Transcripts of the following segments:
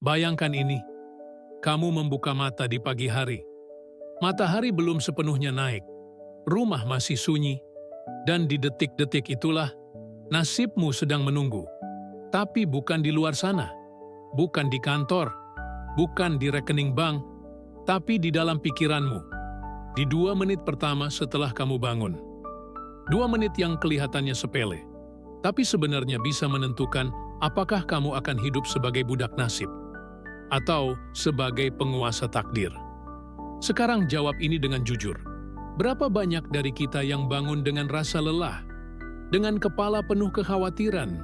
Bayangkan ini, kamu membuka mata di pagi hari. Matahari belum sepenuhnya naik, rumah masih sunyi, dan di detik-detik itulah nasibmu sedang menunggu. Tapi bukan di luar sana, bukan di kantor, bukan di rekening bank, tapi di dalam pikiranmu. Di 2 menit pertama setelah kamu bangun. 2 menit yang kelihatannya sepele, tapi sebenarnya bisa menentukan apakah kamu akan hidup sebagai budak nasib atau sebagai penguasa takdir. Sekarang jawab ini dengan jujur. Berapa banyak dari kita yang bangun dengan rasa lelah, dengan kepala penuh kekhawatiran,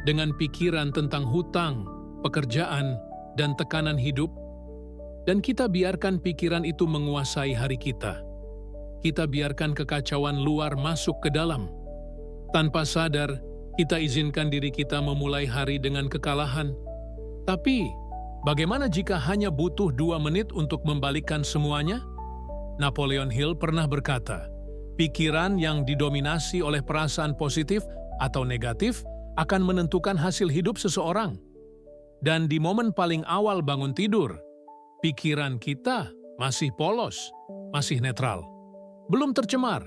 dengan pikiran tentang hutang, pekerjaan, dan tekanan hidup, dan kita biarkan pikiran itu menguasai hari kita. Kita biarkan kekacauan luar masuk ke dalam. Tanpa sadar, kita izinkan diri kita memulai hari dengan kekalahan. Tapi, bagaimana jika hanya butuh 2 menit untuk membalikkan semuanya? Napoleon Hill pernah berkata, pikiran yang didominasi oleh perasaan positif atau negatif akan menentukan hasil hidup seseorang. Dan di momen paling awal bangun tidur, pikiran kita masih polos, masih netral. Belum tercemar,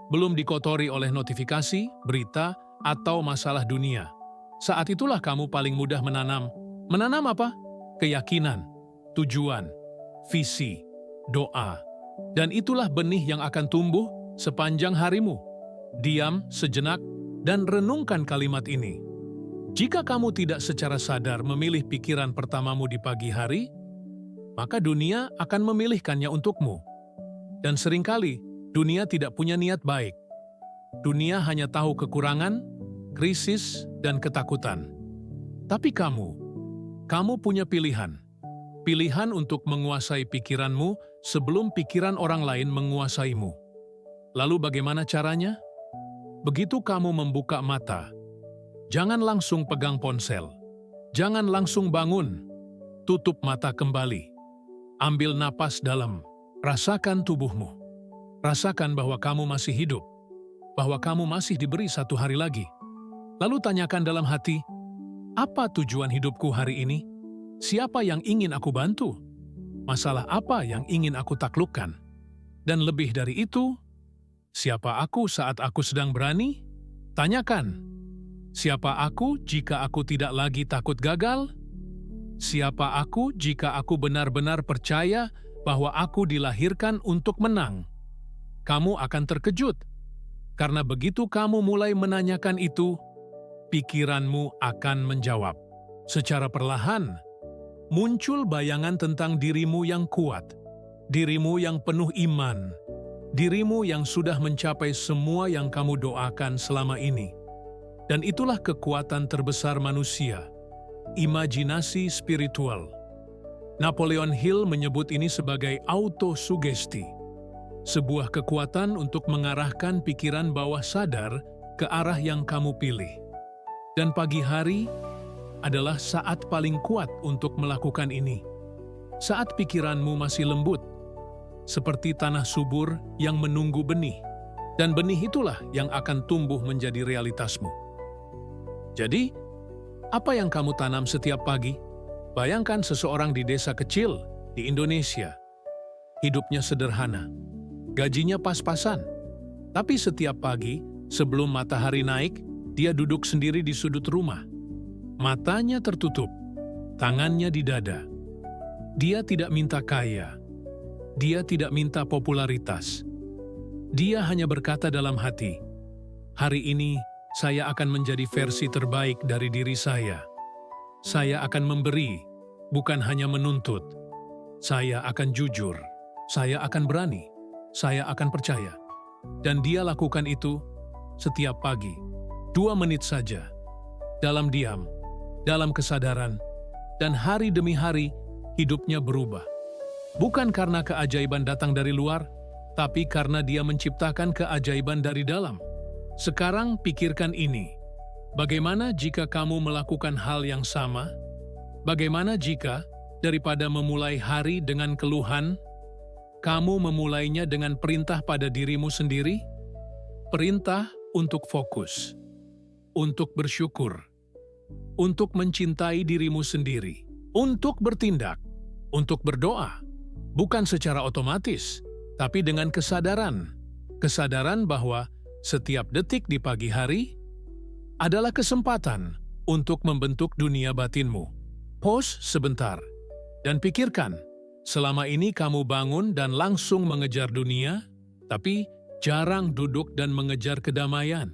belum dikotori oleh notifikasi, berita, atau masalah dunia. Saat itulah kamu paling mudah menanam. Menanam apa? Keyakinan, tujuan, visi, doa. Dan itulah benih yang akan tumbuh sepanjang harimu. Diam sejenak dan renungkan kalimat ini. Jika kamu tidak secara sadar memilih pikiran pertamamu di pagi hari, maka dunia akan memilihkannya untukmu. Dan seringkali, dunia tidak punya niat baik. Dunia hanya tahu kekurangan, krisis, dan ketakutan. Tapi kamu punya pilihan. Pilihan untuk menguasai pikiranmu sebelum pikiran orang lain menguasaimu. Lalu bagaimana caranya? Begitu kamu membuka mata, jangan langsung pegang ponsel. Jangan langsung bangun. Tutup mata kembali. Ambil napas dalam. Rasakan tubuhmu. Rasakan bahwa kamu masih hidup. Bahwa kamu masih diberi 1 hari lagi. Lalu tanyakan dalam hati, apa tujuan hidupku hari ini? Siapa yang ingin aku bantu? Masalah apa yang ingin aku taklukkan? Dan lebih dari itu, siapa aku saat aku sedang berani? Tanyakan, siapa aku jika aku tidak lagi takut gagal? Siapa aku jika aku benar-benar percaya bahwa aku dilahirkan untuk menang? Kamu akan terkejut, karena begitu kamu mulai menanyakan itu, pikiranmu akan menjawab. Secara perlahan, muncul bayangan tentang dirimu yang kuat, dirimu yang penuh iman, dirimu yang sudah mencapai semua yang kamu doakan selama ini. Dan itulah kekuatan terbesar manusia, imajinasi spiritual. Napoleon Hill menyebut ini sebagai autosugesti, sebuah kekuatan untuk mengarahkan pikiran bawah sadar ke arah yang kamu pilih. Dan pagi hari adalah saat paling kuat untuk melakukan ini. Saat pikiranmu masih lembut, seperti tanah subur yang menunggu benih, dan benih itulah yang akan tumbuh menjadi realitasmu. Jadi, apa yang kamu tanam setiap pagi? Bayangkan seseorang di desa kecil di Indonesia. Hidupnya sederhana, gajinya pas-pasan. Tapi setiap pagi, sebelum matahari naik, dia duduk sendiri di sudut rumah. Matanya tertutup, tangannya di dada. Dia tidak minta kaya. Dia tidak minta popularitas. Dia hanya berkata dalam hati, hari ini saya akan menjadi versi terbaik dari diri saya. Saya akan memberi, bukan hanya menuntut. Saya akan jujur. Saya akan berani. Saya akan percaya. Dan dia lakukan itu setiap pagi. 2 menit saja. Dalam diam, dalam kesadaran, dan hari demi hari hidupnya berubah. Bukan karena keajaiban datang dari luar, tapi karena dia menciptakan keajaiban dari dalam. Sekarang pikirkan ini. Bagaimana jika kamu melakukan hal yang sama? Bagaimana jika, daripada memulai hari dengan keluhan, kamu memulainya dengan perintah pada dirimu sendiri? Perintah untuk fokus, untuk bersyukur, untuk mencintai dirimu sendiri, untuk bertindak, untuk berdoa, bukan secara otomatis, tapi dengan kesadaran. Kesadaran bahwa setiap detik di pagi hari adalah kesempatan untuk membentuk dunia batinmu. Pause sebentar dan pikirkan, selama ini kamu bangun dan langsung mengejar dunia, tapi jarang duduk dan mengejar kedamaian.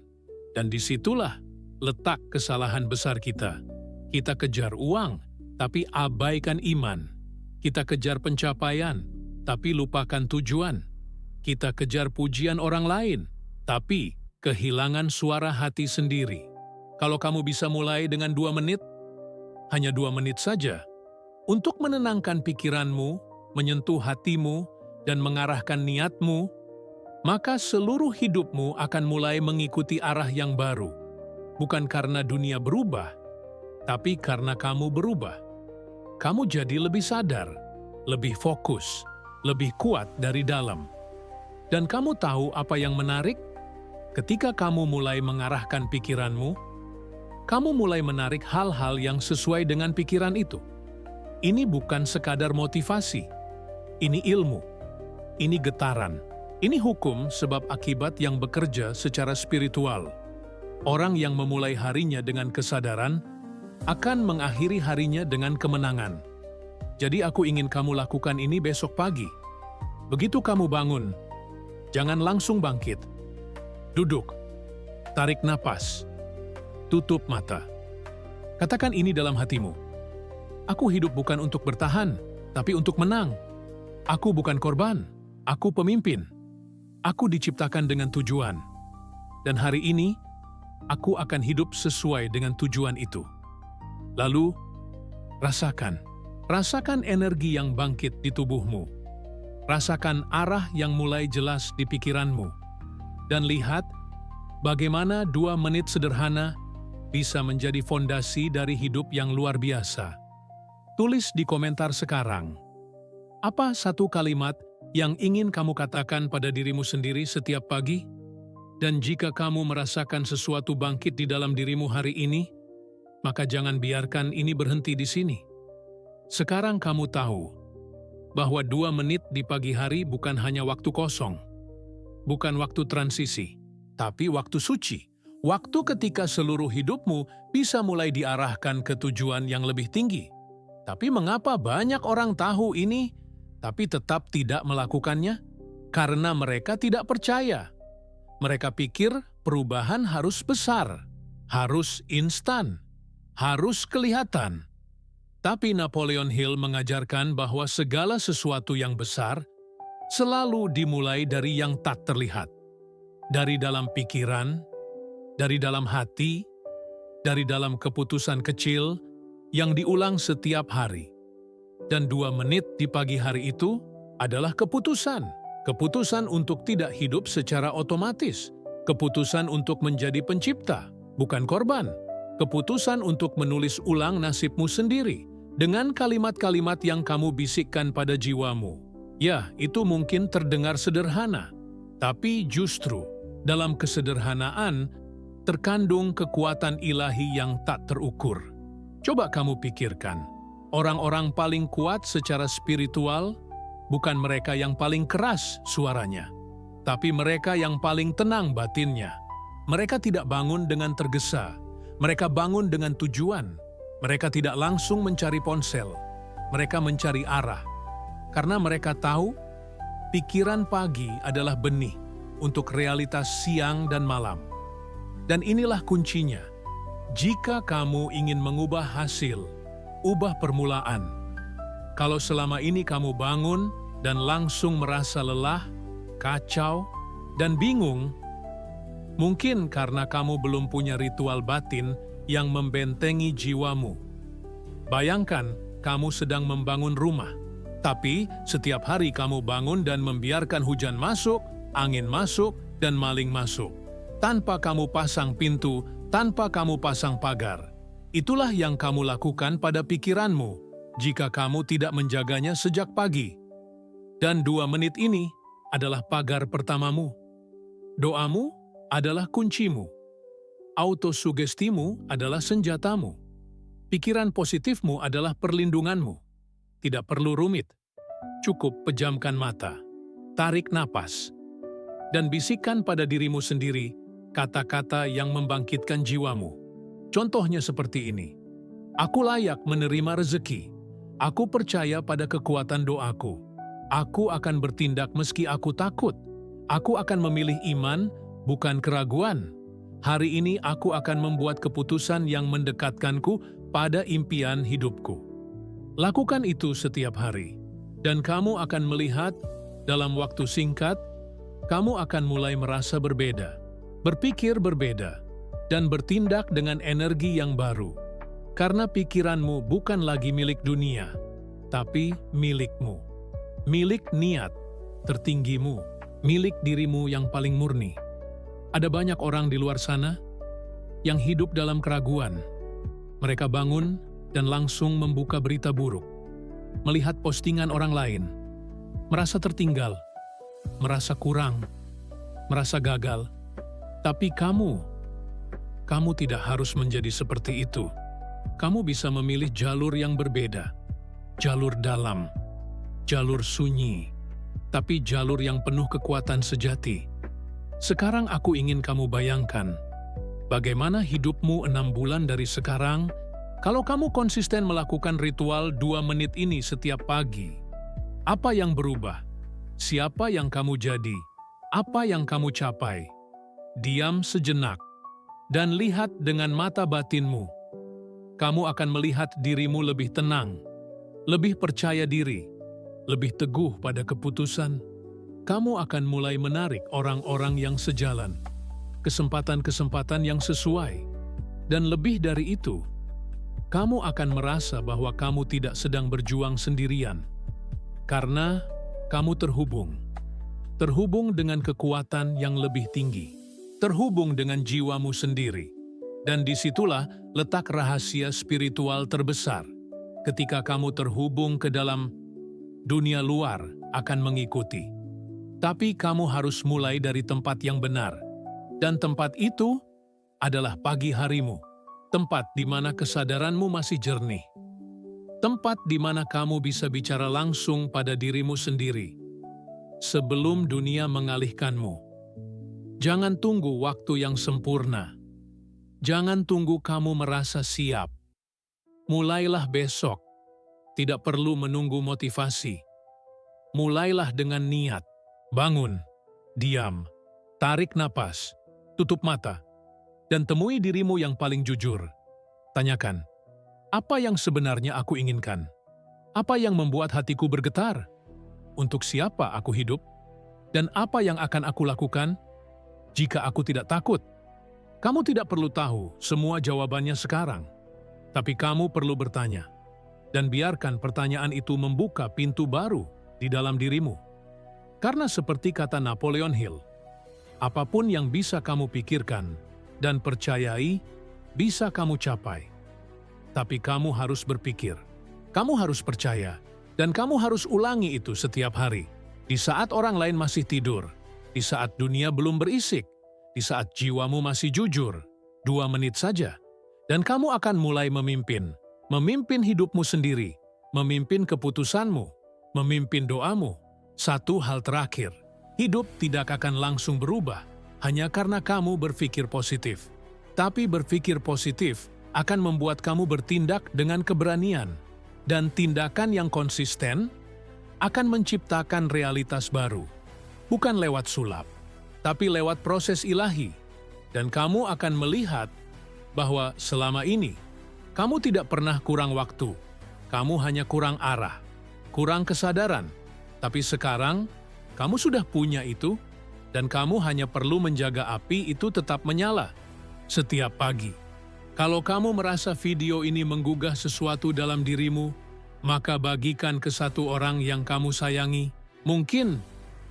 Dan disitulah letak kesalahan besar kita. Kita kejar uang, tapi abaikan iman. Kita kejar pencapaian, tapi lupakan tujuan. Kita kejar pujian orang lain, tapi kehilangan suara hati sendiri. Kalau kamu bisa mulai dengan 2 menit, hanya 2 menit saja, untuk menenangkan pikiranmu, menyentuh hatimu, dan mengarahkan niatmu, maka seluruh hidupmu akan mulai mengikuti arah yang baru. Bukan karena dunia berubah, tapi karena kamu berubah. Kamu jadi lebih sadar, lebih fokus, lebih kuat dari dalam. Dan kamu tahu apa yang menarik? Ketika kamu mulai mengarahkan pikiranmu, kamu mulai menarik hal-hal yang sesuai dengan pikiran itu. Ini bukan sekadar motivasi. Ini ilmu. Ini getaran. Ini hukum sebab akibat yang bekerja secara spiritual. Orang yang memulai harinya dengan kesadaran akan mengakhiri harinya dengan kemenangan. Jadi aku ingin kamu lakukan ini besok pagi. Begitu kamu bangun, jangan langsung bangkit. Duduk, tarik napas, tutup mata. Katakan ini dalam hatimu. Aku hidup bukan untuk bertahan, tapi untuk menang. Aku bukan korban, aku pemimpin. Aku diciptakan dengan tujuan. Dan hari ini, aku akan hidup sesuai dengan tujuan itu. Lalu, rasakan energi yang bangkit di tubuhmu. Rasakan arah yang mulai jelas di pikiranmu. Dan lihat bagaimana 2 menit sederhana bisa menjadi fondasi dari hidup yang luar biasa. Tulis di komentar sekarang, apa satu kalimat yang ingin kamu katakan pada dirimu sendiri setiap pagi? Dan jika kamu merasakan sesuatu bangkit di dalam dirimu hari ini, maka jangan biarkan ini berhenti di sini. Sekarang kamu tahu bahwa 2 menit di pagi hari bukan hanya waktu kosong, bukan waktu transisi, tapi waktu suci. Waktu ketika seluruh hidupmu bisa mulai diarahkan ke tujuan yang lebih tinggi. Tapi mengapa banyak orang tahu ini, tapi tetap tidak melakukannya? Karena mereka tidak percaya. Mereka pikir perubahan harus besar, harus instan, harus kelihatan. Tapi Napoleon Hill mengajarkan bahwa segala sesuatu yang besar selalu dimulai dari yang tak terlihat. Dari dalam pikiran, dari dalam hati, dari dalam keputusan kecil yang diulang setiap hari. Dan 2 menit di pagi hari itu adalah keputusan. Keputusan untuk tidak hidup secara otomatis. Keputusan untuk menjadi pencipta, bukan korban. Keputusan untuk menulis ulang nasibmu sendiri dengan kalimat-kalimat yang kamu bisikkan pada jiwamu. Ya, itu mungkin terdengar sederhana, tapi justru dalam kesederhanaan terkandung kekuatan ilahi yang tak terukur. Coba kamu pikirkan, orang-orang paling kuat secara spiritual bukan mereka yang paling keras suaranya, tapi mereka yang paling tenang batinnya. Mereka tidak bangun dengan tergesa, mereka bangun dengan tujuan. Mereka tidak langsung mencari ponsel, mereka mencari arah. Karena mereka tahu, pikiran pagi adalah benih untuk realitas siang dan malam. Dan inilah kuncinya. Jika kamu ingin mengubah hasil, ubah permulaan. Kalau selama ini kamu bangun dan langsung merasa lelah, kacau, dan bingung, mungkin karena kamu belum punya ritual batin yang membentengi jiwamu. Bayangkan kamu sedang membangun rumah, tapi setiap hari kamu bangun dan membiarkan hujan masuk, angin masuk, dan maling masuk. Tanpa kamu pasang pintu, tanpa kamu pasang pagar. Itulah yang kamu lakukan pada pikiranmu jika kamu tidak menjaganya sejak pagi. Dan 2 menit ini adalah pagar pertamamu. Doamu adalah kuncimu. Autosugestimu adalah senjatamu. Pikiran positifmu adalah perlindunganmu. Tidak perlu rumit. Cukup pejamkan mata, tarik napas, dan bisikan pada dirimu sendiri kata-kata yang membangkitkan jiwamu. Contohnya seperti ini. Aku layak menerima rezeki. Aku percaya pada kekuatan doaku. Aku akan bertindak meski aku takut. Aku akan memilih iman, bukan keraguan. Hari ini aku akan membuat keputusan yang mendekatkanku pada impian hidupku. Lakukan itu setiap hari, dan kamu akan melihat dalam waktu singkat, kamu akan mulai merasa berbeda, berpikir berbeda, dan bertindak dengan energi yang baru. Karena pikiranmu bukan lagi milik dunia, tapi milikmu. Milik niat tertinggimu, milik dirimu yang paling murni. Ada banyak orang di luar sana yang hidup dalam keraguan. Mereka bangun dan langsung membuka berita buruk, melihat postingan orang lain, merasa tertinggal, merasa kurang, merasa gagal. Tapi kamu tidak harus menjadi seperti itu. Kamu bisa memilih jalur yang berbeda, jalur dalam, jalur sunyi, tapi jalur yang penuh kekuatan sejati. Sekarang aku ingin kamu bayangkan, bagaimana hidupmu 6 bulan dari sekarang kalau kamu konsisten melakukan ritual 2 menit ini setiap pagi. Apa yang berubah? Siapa yang kamu jadi? Apa yang kamu capai? Diam sejenak dan lihat dengan mata batinmu. Kamu akan melihat dirimu lebih tenang, lebih percaya diri, lebih teguh pada keputusan. Kamu akan mulai menarik orang-orang yang sejalan, kesempatan-kesempatan yang sesuai, dan lebih dari itu, kamu akan merasa bahwa kamu tidak sedang berjuang sendirian, karena kamu terhubung dengan kekuatan yang lebih tinggi, terhubung dengan jiwamu sendiri, dan disitulah letak rahasia spiritual terbesar. Ketika kamu terhubung ke dalam, dunia luar akan mengikuti. Tapi kamu harus mulai dari tempat yang benar, dan tempat itu adalah pagi harimu. Tempat di mana kesadaranmu masih jernih. Tempat di mana kamu bisa bicara langsung pada dirimu sendiri. Sebelum dunia mengalihkanmu. Jangan tunggu waktu yang sempurna. Jangan tunggu kamu merasa siap. Mulailah besok. Tidak perlu menunggu motivasi. Mulailah dengan niat. Bangun, diam, tarik napas, tutup mata. Dan temui dirimu yang paling jujur. Tanyakan, apa yang sebenarnya aku inginkan? Apa yang membuat hatiku bergetar? Untuk siapa aku hidup? Dan apa yang akan aku lakukan jika aku tidak takut? Kamu tidak perlu tahu semua jawabannya sekarang. Tapi kamu perlu bertanya. Dan biarkan pertanyaan itu membuka pintu baru di dalam dirimu. Karena seperti kata Napoleon Hill, apapun yang bisa kamu pikirkan dan percayai, bisa kamu capai. Tapi kamu harus berpikir, kamu harus percaya, dan kamu harus ulangi itu setiap hari. Di saat orang lain masih tidur, di saat dunia belum berisik, di saat jiwamu masih jujur, 2 menit saja. Dan kamu akan mulai memimpin hidupmu sendiri, memimpin keputusanmu, memimpin doamu. Satu hal terakhir, hidup tidak akan langsung berubah, hanya karena kamu berpikir positif. Tapi berpikir positif akan membuat kamu bertindak dengan keberanian. Dan tindakan yang konsisten akan menciptakan realitas baru. Bukan lewat sulap, tapi lewat proses ilahi. Dan kamu akan melihat bahwa selama ini, kamu tidak pernah kurang waktu. Kamu hanya kurang arah, kurang kesadaran. Tapi sekarang, kamu sudah punya itu, dan kamu hanya perlu menjaga api itu tetap menyala setiap pagi. Kalau kamu merasa video ini menggugah sesuatu dalam dirimu, maka bagikan ke satu orang yang kamu sayangi. Mungkin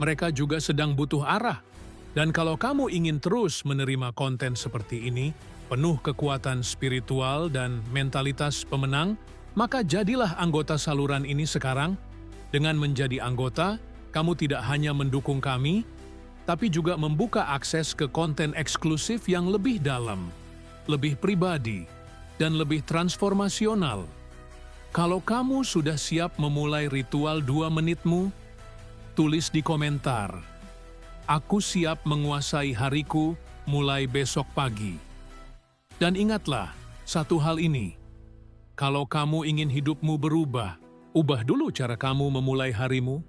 mereka juga sedang butuh arah. Dan kalau kamu ingin terus menerima konten seperti ini, penuh kekuatan spiritual dan mentalitas pemenang, maka jadilah anggota saluran ini sekarang. Dengan menjadi anggota, kamu tidak hanya mendukung kami, tapi juga membuka akses ke konten eksklusif yang lebih dalam, lebih pribadi, dan lebih transformasional. Kalau kamu sudah siap memulai ritual 2 menitmu, tulis di komentar. Aku siap menguasai hariku mulai besok pagi. Dan ingatlah satu hal ini. Kalau kamu ingin hidupmu berubah, ubah dulu cara kamu memulai harimu.